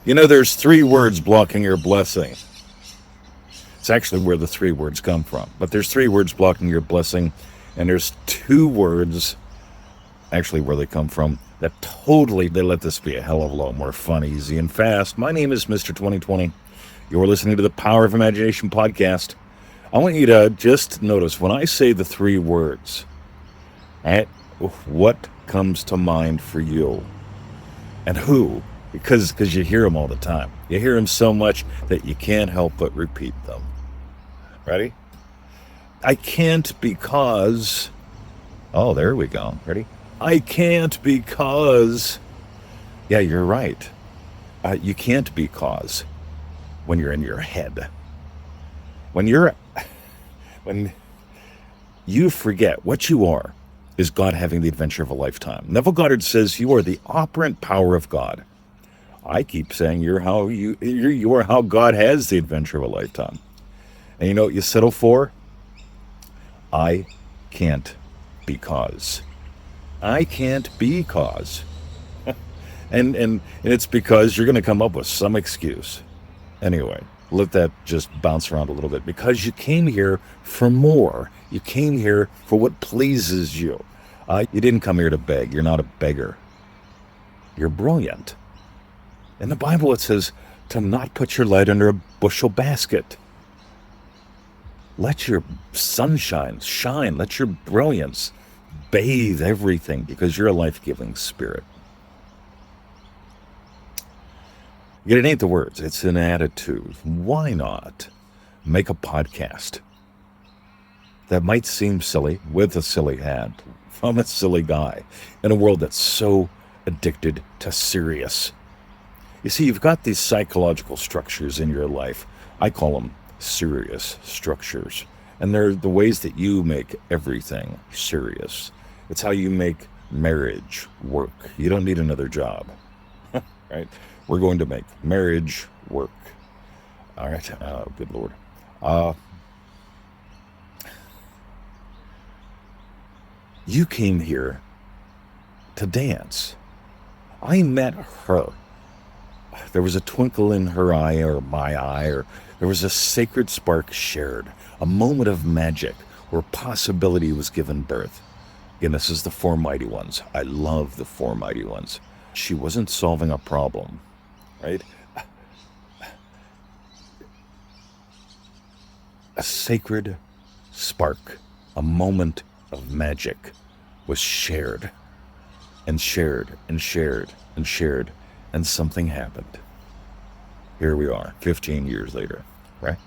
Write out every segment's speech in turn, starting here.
You know, there's three words blocking your blessing. It's actually where the three words come from. But there's three words blocking your blessing, and there's two words, actually where they come from, that totally, they let this be a hell of a lot more fun, easy, and fast. My name is Mr. 2020. You're listening to the Power of Imagination podcast. I want you to just notice when I say the three words, right, what comes to mind for you and who? Because you hear them all the time. You hear them so much that you can't help but repeat them. Ready? I can't because... Oh, there we go. Ready? I can't because... Yeah, you're right. You can't because when you're in your head. When you forget what you are is God having the adventure of a lifetime. Neville Goddard says you are the operant power of God. I keep saying you are how God has the adventure of a lifetime. And you know what you settle for? I can't because. I can't because. and it's because you're going to come up with some excuse. Anyway, let that just bounce around a little bit. Because you came here for more. You came here for what pleases you. You didn't come here to beg. You're not a beggar. You're brilliant. In the Bible it says to not put your light under a bushel basket. Let your sunshine shine. Let your brilliance bathe everything because you're a life-giving spirit. Yet it ain't the words, it's an attitude. Why not make a podcast that might seem silly with a silly hat from a silly guy in a world that's so addicted to serious? You see, you've got these psychological structures in your life. I call them serious structures. And they're the ways that you make everything serious. It's how you make marriage work. You don't need another job, right? We're going to make marriage work. All right. Good Lord. You came here to dance. I met her. There was a twinkle in her eye or my eye, or there was a sacred spark shared, a moment of magic where possibility was given birth. Again, this is the Four Mighty Ones. I love the Four Mighty Ones. She wasn't solving a problem, right? A sacred spark, a moment of magic was shared and shared and shared and shared. And something happened. Here we are, 15 years later, right?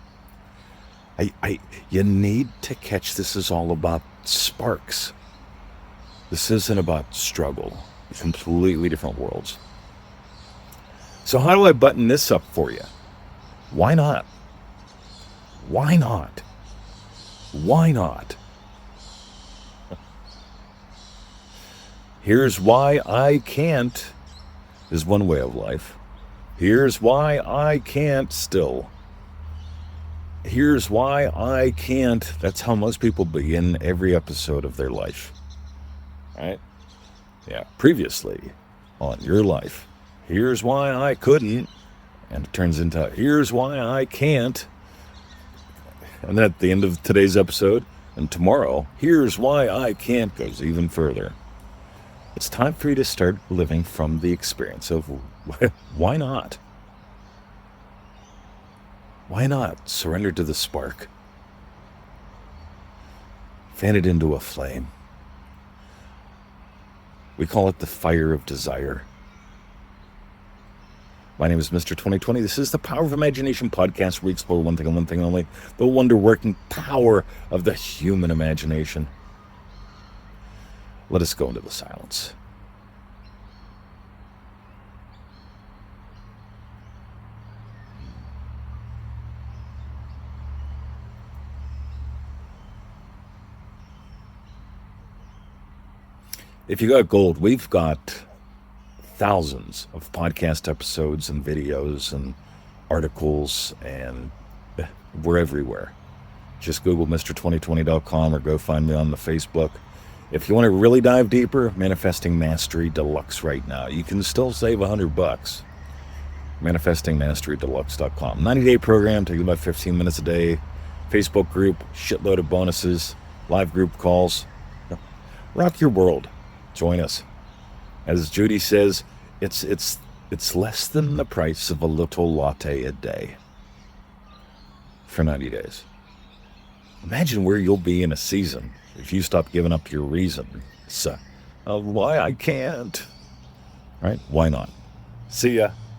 You need to catch this is all about sparks. This isn't about struggle. Completely different worlds. So how do I button this up for you? Why not? Why not? Why not? Here's why I can't is one way of life. Here's why I can't still. Here's why I can't. That's how most people begin every episode of their life. Right? Yeah. Previously on your life. Here's why I couldn't. And it turns into here's why I can't. And then at the end of today's episode and tomorrow, here's why I can't goes even further. It's time for you to start living from the experience of why not? Why not surrender to the spark? Fan it into a flame. We call it the fire of desire. My name is Mr. 2020. This is the Power of Imagination podcast where we explore one thing and one thing only, the wonder-working power of the human imagination. Let us go into the silence. If you got gold, we've got thousands of podcast episodes and videos and articles, and we're everywhere. Just Google Mr2020.com or go find me on the Facebook. If you want to really dive deeper, Manifesting Mastery Deluxe right now. You can still save $100. ManifestingMasteryDeluxe.com. 90-day program, taking about 15 minutes a day. Facebook group, shitload of bonuses, live group calls. Rock your world. Join us. As Judy says, it's less than the price of a little latte a day for 90 days. Imagine where you'll be in a season if you stop giving up your reason. So, why I can't. Right? Why not? See ya.